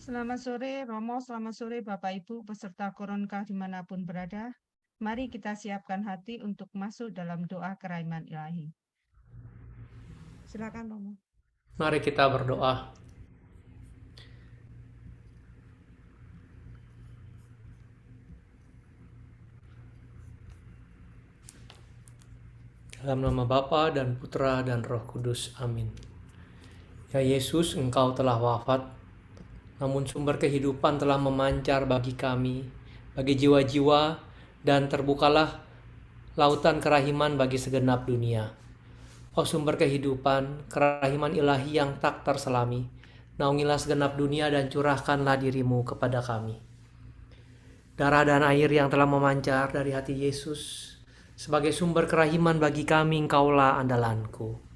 Selamat sore Romo, selamat sore Bapak Ibu peserta Koronka dimanapun berada. Mari kita siapkan hati untuk masuk dalam doa kerahiman ilahi. Silakan Romo. Mari kita berdoa. Dalam nama Bapa dan Putra dan Roh Kudus. Amin. Ya Yesus, Engkau telah wafat, namun sumber kehidupan telah memancar bagi kami, bagi jiwa-jiwa, dan terbukalah lautan kerahiman bagi segenap dunia. Oh sumber kehidupan, kerahiman ilahi yang tak terselami, naungilah segenap dunia dan curahkanlah dirimu kepada kami. Darah dan air yang telah memancar dari hati Yesus, sebagai sumber kerahiman bagi kami, Engkaulah andalanku.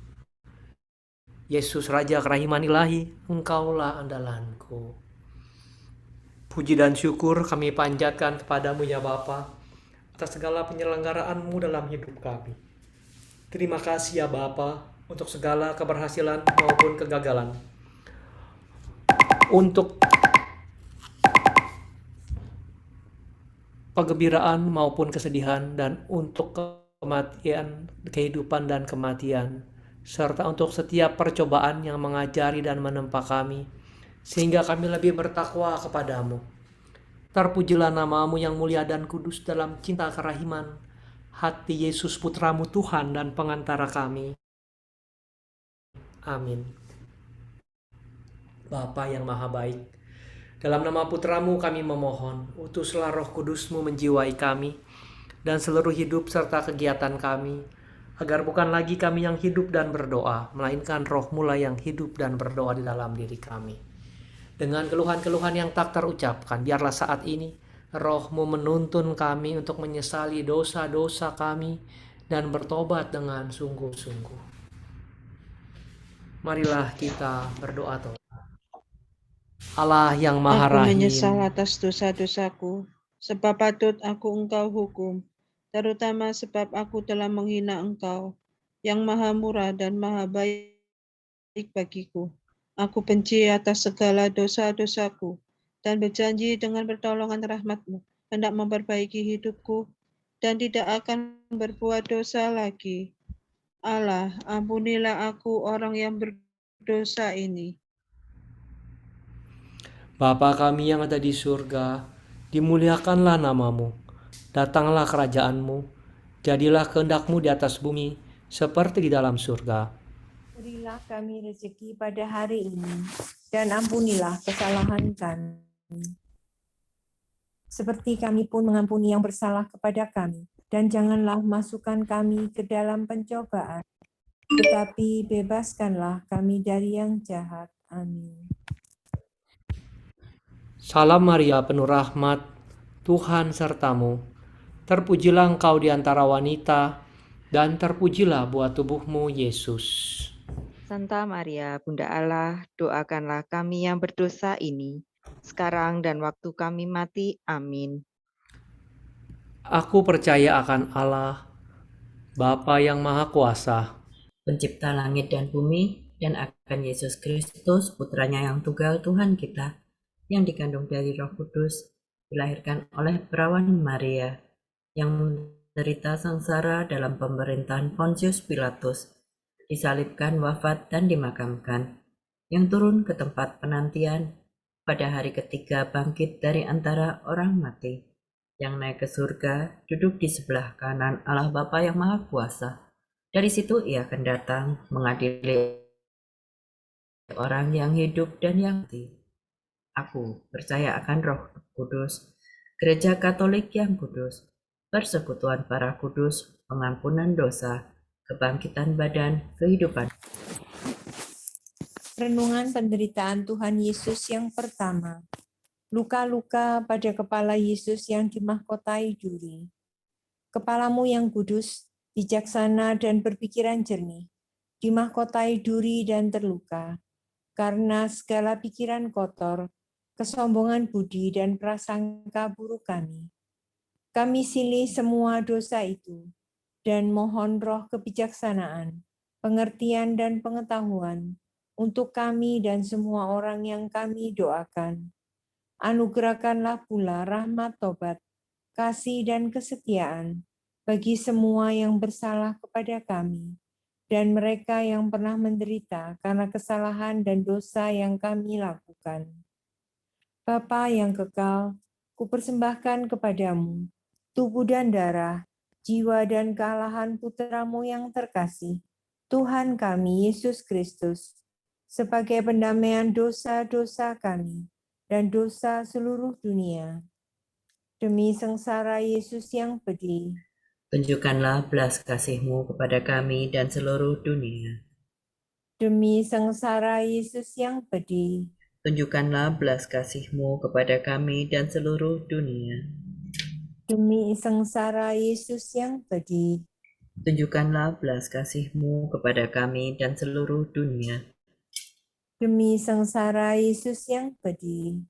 Yesus Raja kerahiman ilahi, Engkaulah andalanku. Puji dan syukur kami panjatkan kepadamu ya Bapa, atas segala penyelenggaraan-Mu dalam hidup kami. Terima kasih ya Bapa untuk segala keberhasilan maupun kegagalan. Untuk kegembiraan maupun kesedihan, dan untuk kematian, kehidupan dan kematian, serta untuk setiap percobaan yang mengajari dan menempa kami, sehingga kami lebih bertakwa kepadamu. Terpujilah namamu yang mulia dan kudus dalam cinta kerahiman hati Yesus Putramu Tuhan dan pengantara kami. Amin. Bapa yang maha baik, dalam nama Putramu kami memohon, utuslah Roh Kudus-Mu menjiwai kami dan seluruh hidup serta kegiatan kami, agar bukan lagi kami yang hidup dan berdoa, melainkan Roh-Mu lah yang hidup dan berdoa di dalam diri kami. Dengan keluhan-keluhan yang tak terucapkan, biarlah saat ini Roh-Mu menuntun kami untuk menyesali dosa-dosa kami dan bertobat dengan sungguh-sungguh. Marilah kita berdoa. Allah yang Maha Aku Rahim, menyesal atas dosa-dosaku, sebab patut aku Engkau hukum, terutama sebab aku telah menghina Engkau, yang Maha Murah dan Maha Baik bagiku. Aku benci atas segala dosa-dosaku, dan berjanji dengan pertolongan rahmat-Mu, hendak memperbaiki hidupku, dan tidak akan berbuat dosa lagi. Allah, ampunilah aku orang yang berdosa ini. Bapa kami yang ada di surga, dimuliakanlah namamu, datanglah kerajaan-Mu, jadilah kehendak-Mu di atas bumi, seperti di dalam surga. Berilah kami rezeki pada hari ini, dan ampunilah kesalahan kami, seperti kami pun mengampuni yang bersalah kepada kami. Dan janganlah masukkan kami ke dalam pencobaan, tetapi bebaskanlah kami dari yang jahat. Amin. Salam Maria, penuh rahmat, Tuhan sertamu. Terpujilah engkau di antara wanita, dan terpujilah buah tubuhmu, Yesus. Santa Maria, Bunda Allah, doakanlah kami yang berdosa ini, sekarang dan waktu kami mati. Amin. Aku percaya akan Allah, Bapa yang Maha Kuasa, Pencipta langit dan bumi, dan akan Yesus Kristus, putranya yang tunggal Tuhan kita, yang dikandung dari Roh Kudus, dilahirkan oleh perawan Maria, yang menderita sengsara dalam pemerintahan Pontius Pilatus, disalibkan, wafat, dan dimakamkan, yang turun ke tempat penantian, pada hari ketiga bangkit dari antara orang mati, yang naik ke surga, duduk di sebelah kanan Allah Bapa yang Maha Kuasa. Dari situ ia akan datang mengadili orang yang hidup dan yang mati. Aku percaya akan Roh Kudus, Gereja Katolik yang kudus, persekutuan para kudus, pengampunan dosa, kebangkitan badan, kehidupan. Renungan penderitaan Tuhan Yesus yang pertama. Luka-luka pada kepala Yesus yang dimahkotai duri. Kepalamu yang kudus, bijaksana dan berpikiran jernih, dimahkotai duri dan terluka, karena segala pikiran kotor, kesombongan budi dan prasangka buruk kami. Kami silih semua dosa itu, dan mohon roh kebijaksanaan, pengertian dan pengetahuan, untuk kami dan semua orang yang kami doakan, Anugerahkanlah pula rahmat tobat, kasih dan kesetiaan bagi semua yang bersalah kepada kami, dan mereka yang pernah menderita karena kesalahan dan dosa yang kami lakukan. Bapa yang kekal, kupersembahkan kepadamu tubuh dan darah, jiwa dan kealahan putra-Mu yang terkasih, Tuhan kami Yesus Kristus, sebagai pendamaian dosa-dosa kami dan dosa seluruh dunia. Demi sengsara Yesus yang pedih, Tunjukkanlah belas kasih-Mu kepada kami dan seluruh dunia. demi sengsara Yesus yang pedih, Tunjukkanlah belas kasih-Mu kepada kami dan seluruh dunia. demi sengsara Yesus yang pedih, Tunjukkanlah belas kasih-Mu kepada kami dan seluruh dunia. demi sengsara Yesus yang pedih,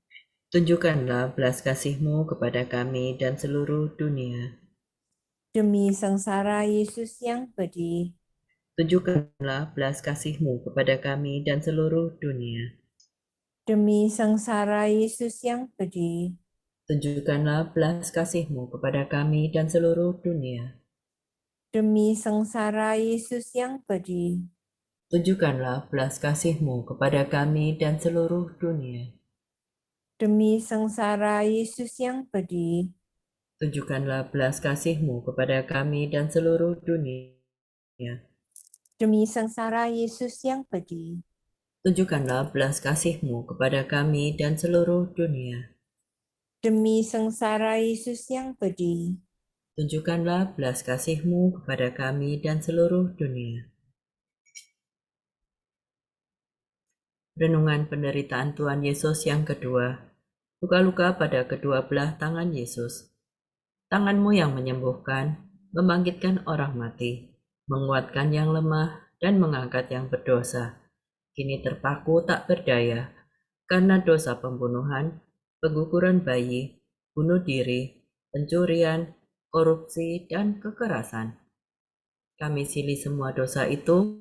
Tunjukkanlah belas kasih-Mu kepada kami dan seluruh dunia. demi sengsara Yesus yang pedih, Tunjukkanlah belas kasih-Mu kepada kami dan seluruh dunia. demi sengsara Yesus yang pedih, Tunjukkanlah belas kasih-Mu kepada kami dan seluruh dunia. demi sengsara Yesus yang pedih, Tunjukkanlah belas kasih-Mu kepada kami dan seluruh dunia. demi sengsara Yesus yang pedih, Tunjukkanlah belas kasih-Mu kepada kami dan seluruh dunia. demi sengsara Yesus yang pedih, Tunjukkanlah belas kasih-Mu kepada kami dan seluruh dunia. demi sengsara Yesus yang pedih, Tunjukkanlah belas kasih-Mu kepada kami dan seluruh dunia. Renungan penderitaan Tuhan Yesus yang kedua. Luka-luka pada kedua belah tangan Yesus. Tangan-Mu yang menyembuhkan, membangkitkan orang mati, menguatkan yang lemah, dan mengangkat yang berdosa. Kini terpaku tak berdaya, karena dosa pembunuhan, pengguguran bayi, bunuh diri, pencurian, korupsi, dan kekerasan. Kami silih semua dosa itu,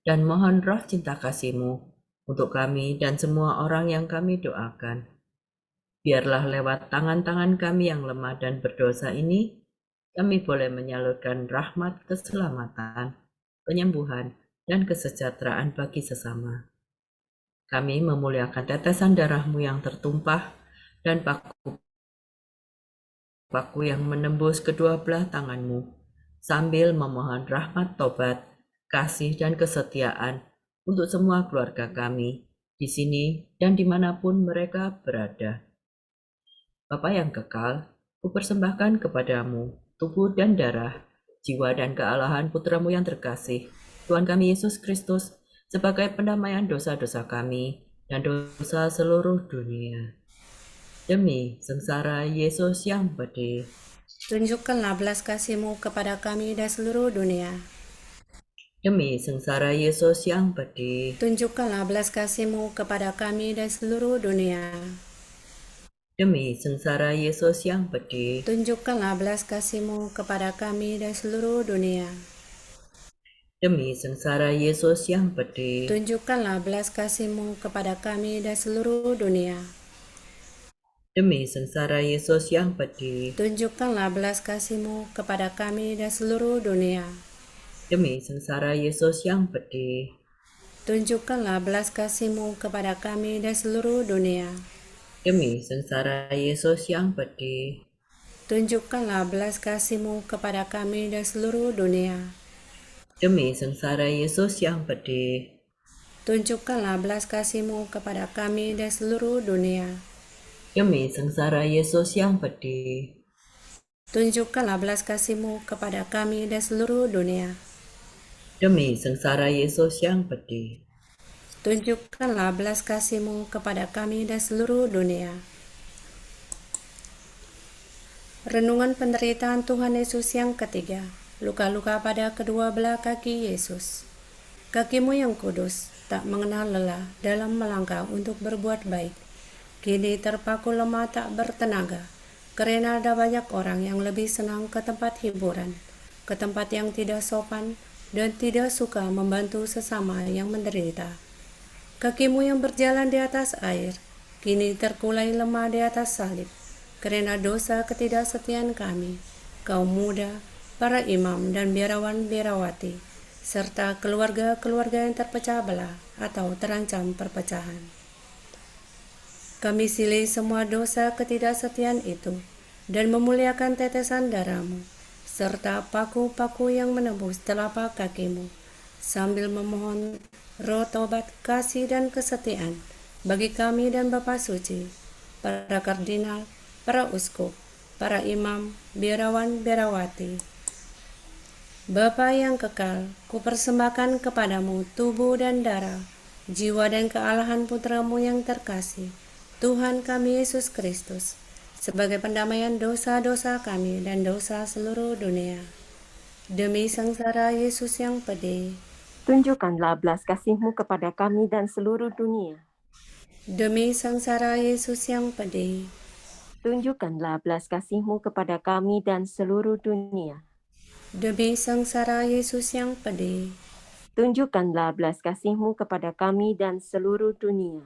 dan mohon roh cinta kasih-Mu untuk kami dan semua orang yang kami doakan. Biarlah lewat tangan-tangan kami yang lemah dan berdosa ini, kami boleh menyalurkan rahmat keselamatan, penyembuhan, dan kesejahteraan bagi sesama. Kami memuliakan tetesan darah-Mu yang tertumpah dan paku yang menembus kedua belah tangan-Mu, sambil memohon rahmat tobat, kasih, dan kesetiaan untuk semua keluarga kami, di sini dan dimanapun mereka berada. Bapa yang kekal, kupersembahkan kepadamu tubuh dan darah, jiwa dan kealahan putra-Mu yang terkasih, Tuhan kami Yesus Kristus, sebagai pendamaian dosa-dosa kami dan dosa seluruh dunia. Demi sengsara Yesus yang pedih, Tunjukkanlah belas kasih-Mu kepada kami dan seluruh dunia. demi sengsara Yesus yang pedih, Tunjukkanlah belas kasih-Mu kepada kami dan seluruh dunia. demi sengsara Yesus yang pedih, Tunjukkanlah belas kasih-Mu kepada kami dan seluruh dunia. demi sengsara Yesus yang pedih, Tunjukkanlah belas kasih-Mu kepada kami dan seluruh dunia. demi sengsara Yesus yang pedih, Tunjukkanlah belas kasih-Mu kepada kami dan seluruh dunia. demi sengsara Yesus yang pedih, Tunjukkanlah belas kasih-Mu kepada kami dan seluruh dunia. demi sengsara Yesus yang pedih, Tunjukkanlah belas kasih-Mu kepada kami dan seluruh dunia. demi sengsara Yesus yang pedih, Tunjukkanlah belas kasih-Mu kepada kami dan seluruh dunia. demi sengsara Yesus yang pedih, Tunjukkanlah belas kasih-Mu kepada kami dan seluruh dunia. demi sengsara Yesus yang pedih, Tunjukkanlah belas kasih-Mu kepada kami dan seluruh dunia. Renungan penderitaan Tuhan Yesus yang ketiga. Luka-luka pada kedua belah kaki Yesus. Kaki-Mu yang kudus tak mengenal lelah dalam melangkah untuk berbuat baik. Kini terpaku lemah tak bertenaga, karena ada banyak orang yang lebih senang ke tempat hiburan, ke tempat yang tidak sopan, dan tidak suka membantu sesama yang menderita. Kaki-Mu yang berjalan di atas air, kini terkulai lemah di atas salib, karena dosa ketidaksetiaan kami, kaum muda, para imam dan biarawan-biarawati, serta keluarga-keluarga yang terpecah belah atau terancam perpecahan. Kami silih semua dosa ketidaksetiaan itu, dan memuliakan tetesan darah-Mu, serta paku-paku yang menembus telapak kaki-Mu, sambil memohon roh tobat, kasih, dan kesetiaan bagi kami dan Bapa Suci, para kardinal, para uskup, para imam, biarawan, biarawati. Bapa yang kekal, kupersembahkan kepadamu tubuh dan darah, jiwa dan kealahan putra-Mu yang terkasih, Tuhan kami Yesus Kristus, sebagai pendamaian dosa-dosa kami dan dosa seluruh dunia. Demi sengsara Yesus yang pedih, tunjukkanlah belas kasih-Mu kepada kami dan seluruh dunia. demi sengsara Yesus yang pedih, Tunjukkanlah belas kasih-Mu kepada kami dan seluruh dunia. demi sengsara Yesus yang pedih, Tunjukkanlah belas kasih-Mu kepada kami dan seluruh dunia.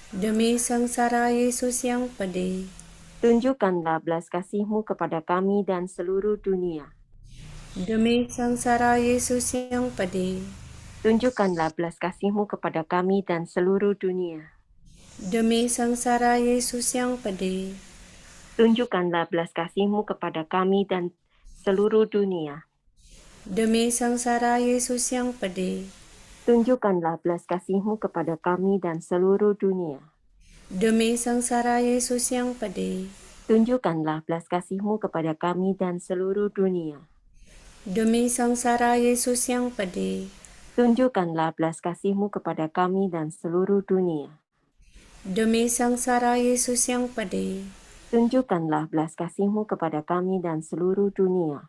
demi sengsara Yesus yang pedih, Tunjukkanlah belas kasih-Mu kepada kami dan seluruh dunia. demi sengsara Yesus yang pedih, Tunjukkanlah belas kasih-Mu kepada kami dan seluruh dunia. demi sengsara Yesus yang pedih, Tunjukkanlah belas kasih-Mu kepada kami dan seluruh dunia. demi sengsara Yesus yang pedih, Tunjukkanlah belas kasih-Mu kepada kami dan seluruh dunia. demi sengsara Yesus yang pedih, Tunjukkanlah belas kasih-Mu kepada kami dan seluruh dunia. demi sengsara Yesus yang pedih, Tunjukkanlah belas kasih-Mu kepada kami dan seluruh dunia. demi sengsara Yesus yang pedih, Tunjukkanlah belas kasih-Mu kepada kami dan seluruh dunia.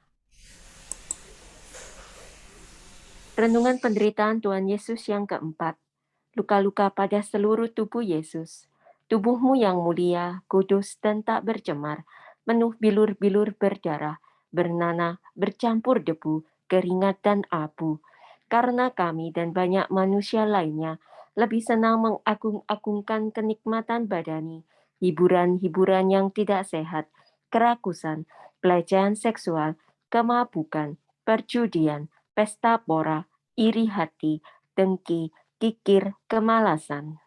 Renungan penderitaan Tuhan Yesus yang keempat. Luka-luka pada seluruh tubuh Yesus. Tubuh-Mu yang mulia, kudus, dan tak bercemar, penuh bilur-bilur berdarah, bernanah, bercampur debu, keringat, dan abu. Karena kami dan banyak manusia lainnya lebih senang mengagung-agungkan kenikmatan badani, hiburan-hiburan yang tidak sehat, kerakusan, pelecehan seksual, kemabukan, perjudian, pesta pora, iri hati, dengki, kikir, kemalasan.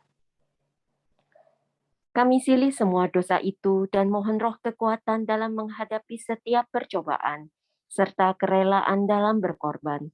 Kami silih semua dosa itu dan mohon roh kekuatan dalam menghadapi setiap percobaan, serta kerelaan dalam berkorban.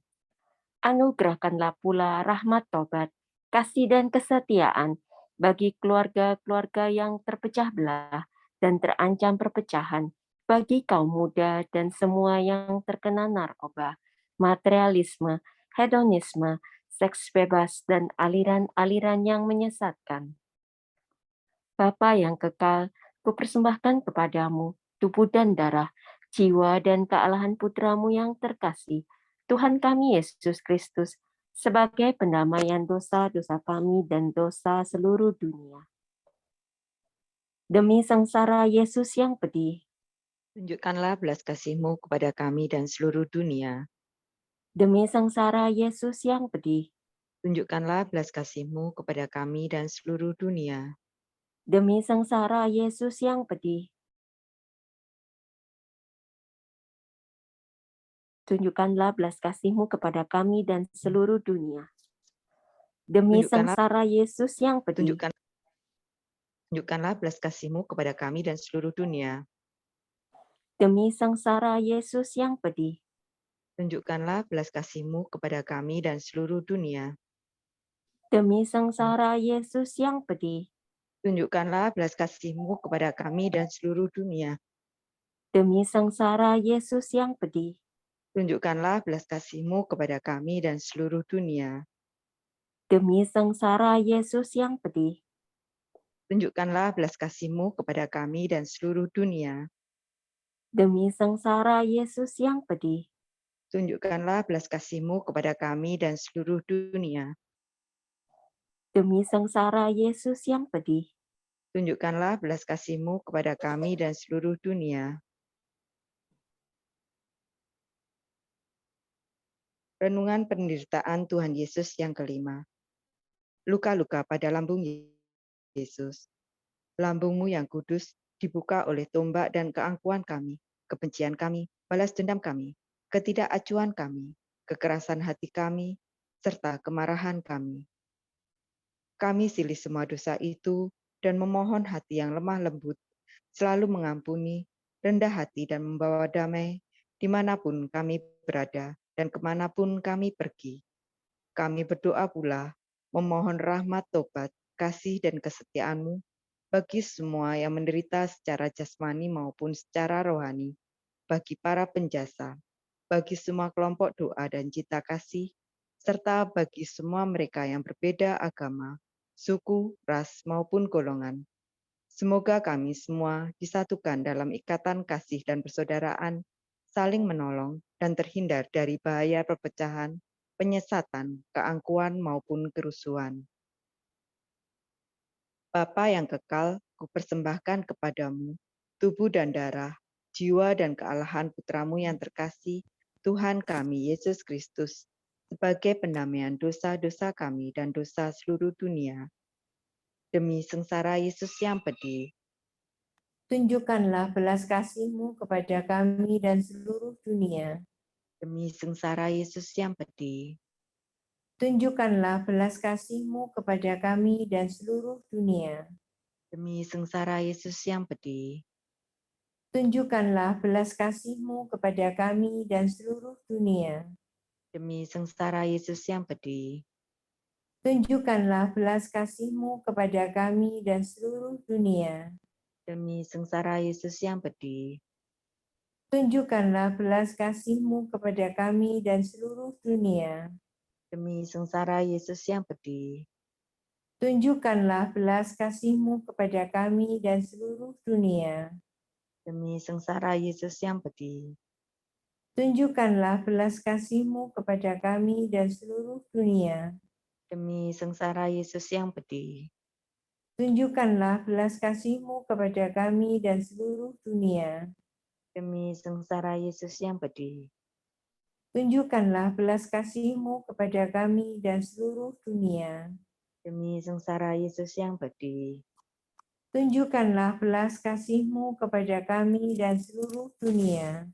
Anugerahkanlah pula rahmat tobat, kasih dan kesetiaan bagi keluarga-keluarga yang terpecah belah dan terancam perpecahan, bagi kaum muda dan semua yang terkena narkoba, materialisme, hedonisme, seks bebas, dan aliran-aliran yang menyesatkan. Bapa yang kekal, kupersembahkan kepadamu tubuh dan darah, jiwa dan kealahan putra-Mu yang terkasih, Tuhan kami Yesus Kristus, sebagai pendamaian dosa-dosa kami dan dosa seluruh dunia. Demi sengsara Yesus yang pedih, Tunjukkanlah belas kasih-Mu kepada kami dan seluruh dunia. demi sengsara Yesus yang pedih, Tunjukkanlah belas kasih-Mu kepada kami dan seluruh dunia. demi sengsara Yesus yang pedih. Tunjukkanlah belas kasih-Mu kepada kami dan seluruh dunia. Demi Tunjukkanlah- sengsara Yesus yang pedih. Tunjukkanlah belas kasih-Mu kepada kami dan seluruh dunia. Demi sengsara Yesus yang pedih. Tunjukkanlah belas kasih-Mu kepada kami dan seluruh dunia. Demi sengsara Yesus yang pedih. Tunjukkanlah belas kasih-Mu kepada kami dan seluruh dunia. Demi sengsara Yesus yang pedih. Tunjukkanlah belas kasih-Mu kepada kami dan seluruh dunia. Demi sengsara Yesus yang pedih. Tunjukkanlah belas kasih-Mu kepada kami dan seluruh dunia. Demi sengsara Yesus yang pedih. Tunjukkanlah belas kasih-Mu kepada kami dan seluruh dunia. Demi sengsara Yesus yang pedih. Tunjukkanlah belas kasih-Mu kepada kami dan seluruh dunia. Renungan penderitaan Tuhan Yesus yang kelima. Luka-luka pada lambung Yesus. Lambungmu yang kudus dibuka oleh tombak dan keangkuhan kami, kebencian kami, balas dendam kami, ketidakacuan kami, kekerasan hati kami, serta kemarahan kami. Kami silih semua dosa itu dan memohon hati yang lemah lembut, selalu mengampuni, rendah hati dan membawa damai dimanapun kami berada dan kemanapun kami pergi. Kami berdoa pula, memohon rahmat tobat, kasih dan kesetiaan-Mu bagi semua yang menderita secara jasmani maupun secara rohani, bagi para penjasa, bagi semua kelompok doa dan cita kasih, serta bagi semua mereka yang berbeda agama, suku, ras, maupun golongan. Semoga kami semua disatukan dalam ikatan kasih dan persaudaraan, saling menolong, dan terhindar dari bahaya perpecahan, penyesatan, keangkuhan, maupun kerusuhan. Bapa yang kekal, kupersembahkan kepadamu tubuh dan darah, jiwa dan kealahan Putramu yang terkasih, Tuhan kami Yesus Kristus, sebagai pendamaian dosa-dosa kami dan dosa seluruh dunia. Demi sengsara Yesus yang pedih, Tunjukkanlah belas kasih-Mu kepada kami dan seluruh dunia. demi sengsara Yesus yang pedih, Tunjukkanlah belas kasih-Mu kepada kami dan seluruh dunia. demi sengsara Yesus yang pedih, Tunjukkanlah belas kasih-Mu kepada kami dan seluruh dunia. demi sengsara Yesus yang pedih, Tunjukkanlah belas kasih-Mu kepada kami dan seluruh dunia. demi sengsara Yesus yang pedih, Tunjukkanlah belas kasih-Mu kepada kami dan seluruh dunia. demi sengsara Yesus yang pedih, Tunjukkanlah belas kasih-Mu kepada kami dan seluruh dunia. demi sengsara Yesus yang pedih, Tunjukkanlah belas kasih-Mu kepada kami dan seluruh dunia. demi sengsara Yesus yang pedih, Tunjukkanlah belas kasih-Mu kepada kami dan seluruh dunia. demi sengsara Yesus yang pedih, Tunjukkanlah belas kasih-Mu kepada kami dan seluruh dunia. demi sengsara Yesus yang pedih, Tunjukkanlah belas kasih-Mu kepada kami dan seluruh dunia.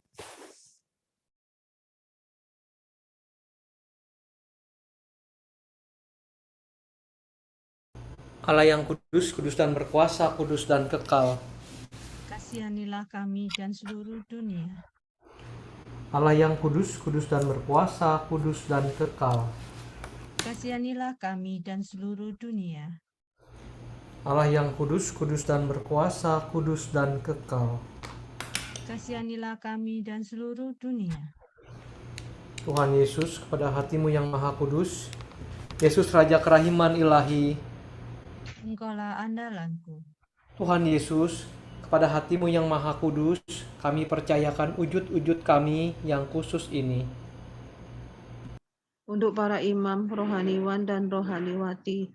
Allah yang kudus, kudus dan berkuasa, kudus dan kekal. Kasihanilah kami dan seluruh dunia. Allah yang kudus, kudus dan berkuasa, kudus dan kekal. Kasihanilah kami dan seluruh dunia. Allah yang kudus, kudus dan berkuasa, kudus dan kekal. Kasihanilah kami dan seluruh dunia. Tuhan Yesus, kepada hatimu yang maha kudus, Yesus Raja Kerahiman Ilahi, Engkaulah andalanku. Tuhan Yesus, kepada hatimu yang maha kudus, kami percayakan wujud-wujud kami yang khusus ini. Untuk para imam, rohaniwan, dan rohaniwati,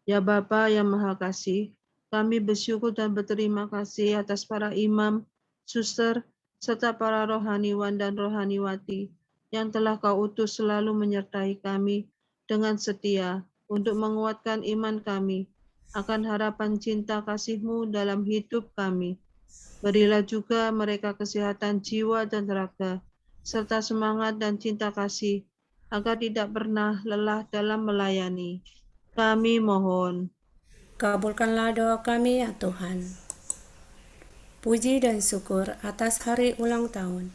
ya Bapa yang Maha Kasih, kami bersyukur dan berterima kasih atas para imam, suster, serta para rohaniwan dan rohaniwati yang telah Kau utus selalu menyertai kami dengan setia untuk menguatkan iman kami akan harapan cinta kasih-Mu dalam hidup kami. Berilah juga mereka kesehatan jiwa dan raga, serta semangat dan cinta kasih, agar tidak pernah lelah dalam melayani. Kami mohon. Kabulkanlah doa kami ya Tuhan. Puji dan syukur atas hari ulang tahun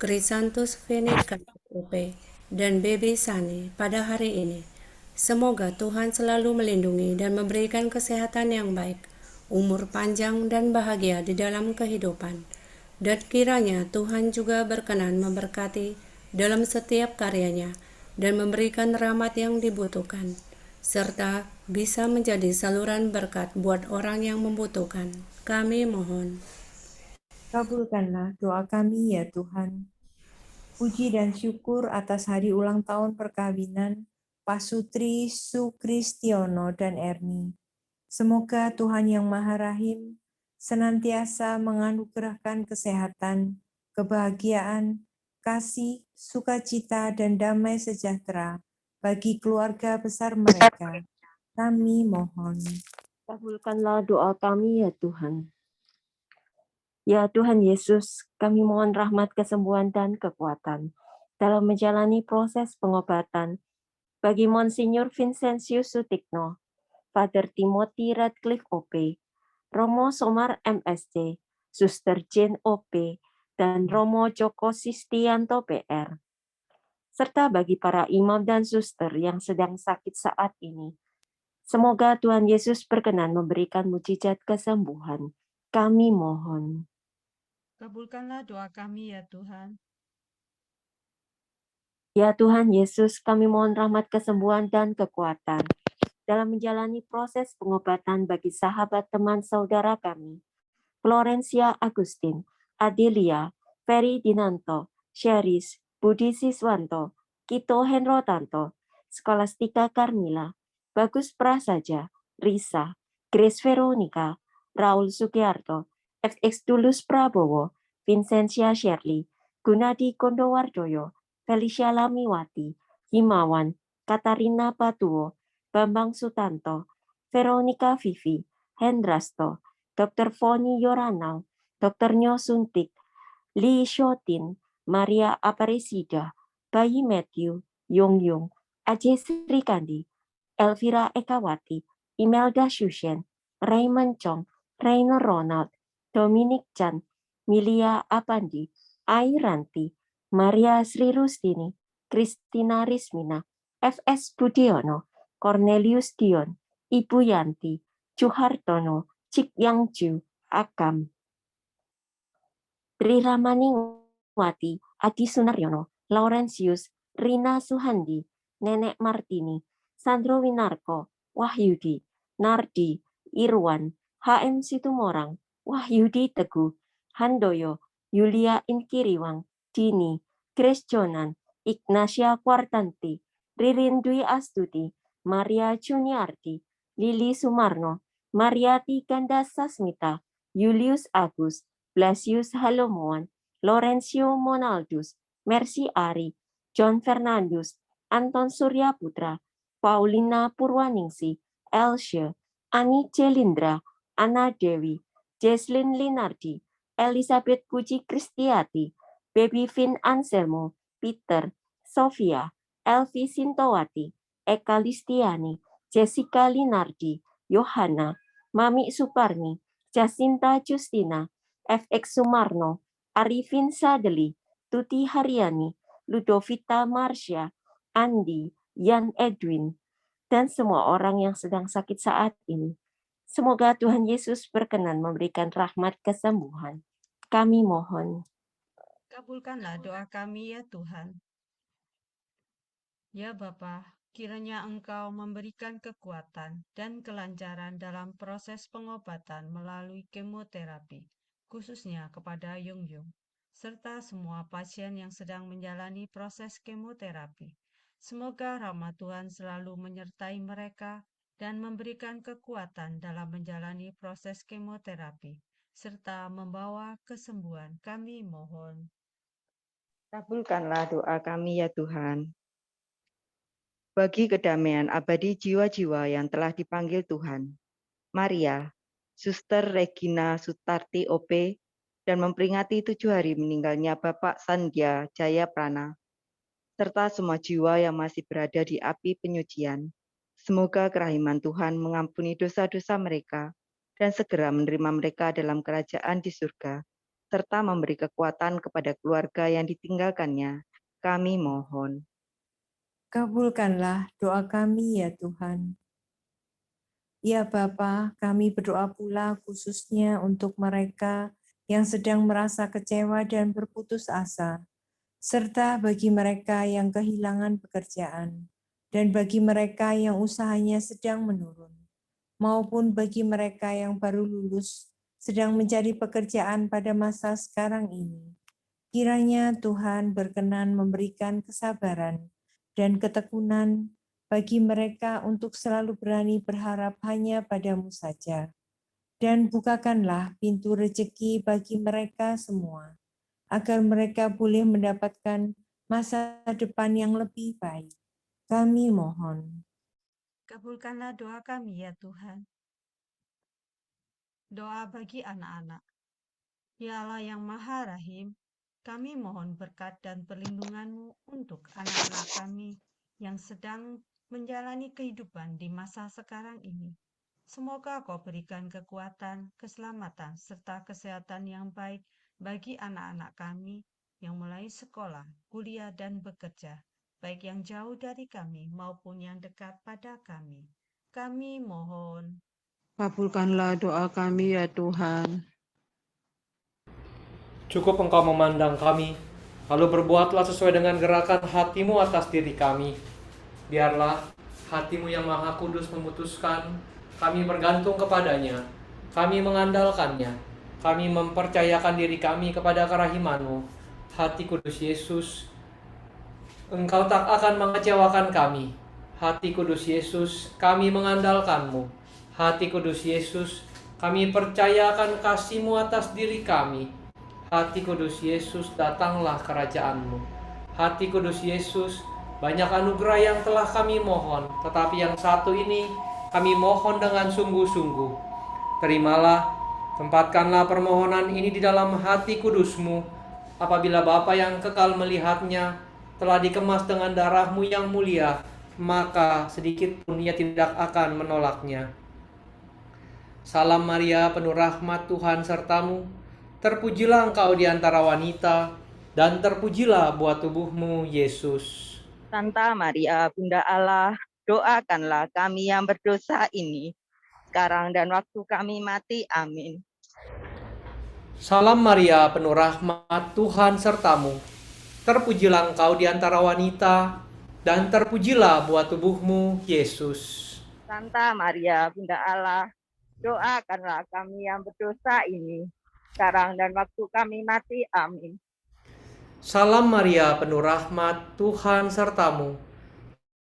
Chrysanthus Veneca Upe dan Baby Sani pada hari ini. Semoga Tuhan selalu melindungi dan memberikan kesehatan yang baik, umur panjang dan bahagia di dalam kehidupan. Dan kiranya Tuhan juga berkenan memberkati dalam setiap karyanya dan memberikan rahmat yang dibutuhkan, serta bisa menjadi saluran berkat buat orang yang membutuhkan. Kami mohon. Kabulkanlah doa kami ya Tuhan. Puji dan syukur atas hari ulang tahun perkawinan Pasutri Sukristiono dan Erni. Semoga Tuhan yang Maha Rahim senantiasa menganugerahkan kesehatan, kebahagiaan, kasih, sukacita, dan damai sejahtera bagi keluarga besar mereka. Kami mohon. Kabulkanlah doa kami ya Tuhan. Ya Tuhan Yesus, kami mohon rahmat kesembuhan dan kekuatan dalam menjalani proses pengobatan bagi Monsinyur Vincentius Sutikno, Father Timothy Radcliffe OP, Romo Somar MSc, Suster Jane OP, dan Romo Joko Sistianto PR, serta bagi para imam dan suster yang sedang sakit saat ini. Semoga Tuhan Yesus berkenan memberikan mujizat kesembuhan. Kami mohon. Kabulkanlah doa kami ya Tuhan. Ya Tuhan Yesus, kami mohon rahmat kesembuhan dan kekuatan dalam menjalani proses pengobatan bagi sahabat teman saudara kami, Florencia Agustin, Adelia, Ferry Dinanto, Sheris, Budi Siswanto, Kito Henrotanto, Skolastika Carmila, Bagus Prasaja, Risa, Grace Veronica, Raul Sugiarto, FX Tulus Prabowo, Vincentia Shirley, Gunadi Kondowardoyo, Felicia Lamiwati, Himawan, Katarina Patuwo, Bambang Sutanto, Veronica Vivi, Hendrasto, Dr. Foni Yoranau, Dr. Nyo Suntik, Lee Shotin, Maria Aparecida, Bayi Matthew, Yung Yung, Ajay Srikandi, Elvira Ekawati, Imelda Shushen, Raymond Chong, Rainer Ronald, Dominic Chan, Milia Apandi, Airanti, Maria Sri Rustini, Kristina Rismina, FS Budiono, Cornelius Dion, Ibu Yanti, Juhartono, Cik Yangju, Akam, Tri Ramaningwati, Adi Sunaryono, Laurentius, Rina Suhandi, Nenek Martini, Sandro Winarko, Wahyudi, Nardi, Irwan, HM Situmorang, Wahyudi Teguh, Handoyo, Yulia Inkiriwang, Dini, Grace Jonan, Ignacia Kwartanti, Ririn Dwi Astuti, Maria Juniarti, Lili Sumarno, Mariati Ganda Sasmita, Julius Agus, Blasius Halomoan, Lorenzo Monaldus, Mercy Ari, John Fernandus, Anton Surya Putra, Paulina Purwaningsi, Elsha, Ani Celindra, Anna Dewi, Jesslyn Linardi, Elizabeth Puji Kristiati, Baby Vin Anselmo, Peter, Sofia, Elvi Sintowati, Eka Listiani, Jessica Linardi, Yohana, Mami Suparni, Jacinta Justina, FX Sumarno, Arifin Sadeli, Tuti Haryani, Ludovita Marsha, Andi, Yan Edwin, dan semua orang yang sedang sakit saat ini. Semoga Tuhan Yesus berkenan memberikan rahmat kesembuhan. Kami mohon. Kabulkanlah doa kami ya Tuhan. Ya Bapa, kiranya Engkau memberikan kekuatan dan kelancaran dalam proses pengobatan melalui kemoterapi, khususnya kepada Yung Yung, serta semua pasien yang sedang menjalani proses kemoterapi. Semoga rahmat Tuhan selalu menyertai mereka dan memberikan kekuatan dalam menjalani proses kemoterapi, serta membawa kesembuhan. Kami mohon. Kabulkanlah doa kami ya Tuhan. Bagi kedamaian abadi jiwa-jiwa yang telah dipanggil Tuhan, Maria, Suster Regina Sutarti OP, dan memperingati 7 hari meninggalnya Bapak Sandhya Jaya Prana, serta semua jiwa yang masih berada di api penyucian. Semoga kerahiman Tuhan mengampuni dosa-dosa mereka dan segera menerima mereka dalam kerajaan di surga, serta memberi kekuatan kepada keluarga yang ditinggalkannya. Kami mohon. Kabulkanlah doa kami ya Tuhan. Ya Bapa, kami berdoa pula khususnya untuk mereka yang sedang merasa kecewa dan berputus asa, serta bagi mereka yang kehilangan pekerjaan, dan bagi mereka yang usahanya sedang menurun, maupun bagi mereka yang baru lulus sedang mencari pekerjaan pada masa sekarang ini. Kiranya Tuhan berkenan memberikan kesabaran dan ketekunan bagi mereka untuk selalu berani berharap hanya padamu saja. Dan bukakanlah pintu rezeki bagi mereka semua, agar mereka boleh mendapatkan masa depan yang lebih baik. Kami mohon. Kabulkanlah doa kami ya Tuhan. Doa bagi anak-anak. Ya Allah yang Maha Rahim, kami mohon berkat dan perlindungan-Mu untuk anak-anak kami yang sedang menjalani kehidupan di masa sekarang ini. Semoga Kau berikan kekuatan, keselamatan, serta kesehatan yang baik bagi anak-anak kami yang mulai sekolah, kuliah, dan bekerja, baik yang jauh dari kami maupun yang dekat pada kami. Kami mohon. Kabulkanlah doa kami ya Tuhan. Cukup Engkau memandang kami, lalu berbuatlah sesuai dengan gerakan hati-Mu atas diri kami. Biarlah hati-Mu yang Maha Kudus memutuskan, kami bergantung kepadanya, kami mengandalkannya, kami mempercayakan diri kami kepada kerahiman-Mu. Hati Kudus Yesus, Engkau tak akan mengecewakan kami. Hati Kudus Yesus, kami mengandalkan-Mu. Hati Kudus Yesus, kami percayakan kasih-Mu atas diri kami. Hati Kudus Yesus, datanglah kerajaan-Mu. Hati Kudus Yesus, banyak anugerah yang telah kami mohon, tetapi yang satu ini kami mohon dengan sungguh-sungguh. Terimalah, tempatkanlah permohonan ini di dalam hati kudus-Mu, apabila Bapa yang kekal melihatnya telah dikemas dengan darah-Mu yang mulia, maka sedikit pun Ia tidak akan menolaknya. Salam Maria, penuh rahmat, Tuhan sertamu. Terpujilah Engkau di antara wanita, dan terpujilah buah tubuh-Mu, Yesus. Santa Maria, Bunda Allah, doakanlah kami yang berdosa ini, sekarang dan waktu kami mati. Amin. Salam Maria, penuh rahmat, Tuhan sertamu. Terpujilah Engkau di antara wanita, dan terpujilah buah tubuh-Mu, Yesus. Santa Maria, Bunda Allah, doakanlah kami yang berdosa ini, sekarang dan waktu kami mati. Amin. Salam Maria, penuh rahmat, Tuhan sertamu.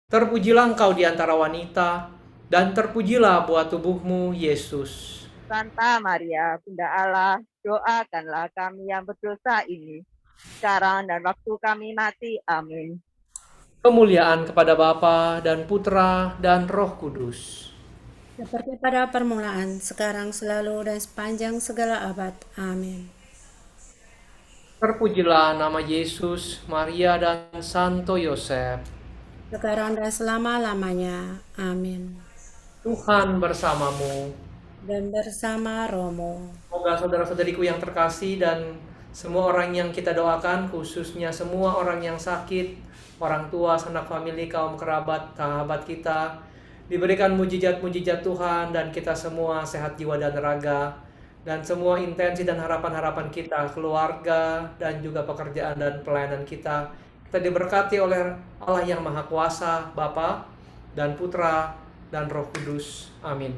Terpujilah Engkau di antara wanita, dan terpujilah buah tubuh-Mu, Yesus. Santa Maria, Bunda Allah, doakanlah kami yang berdosa ini, sekarang dan waktu kami mati. Amin. Kemuliaan kepada Bapa dan Putra dan Roh Kudus. Seperti pada permulaan, sekarang, selalu, dan sepanjang segala abad. Amin. Terpujilah nama Yesus, Maria, dan Santo Yosef. Sekarang dan selama-lamanya. Amin. Tuhan bersamamu. Dan bersama rohmu. Semoga saudara-saudariku yang terkasih dan semua orang yang kita doakan, khususnya semua orang yang sakit, orang tua, sanak famili, kaum kerabat, sahabat kita, diberikan mujizat-mujizat Tuhan, dan kita semua sehat jiwa dan raga, dan semua intensi dan harapan-harapan kita, keluarga, dan juga pekerjaan dan pelayanan kita diberkati oleh Allah yang Maha Kuasa, Bapa dan Putra dan Roh Kudus. Amin.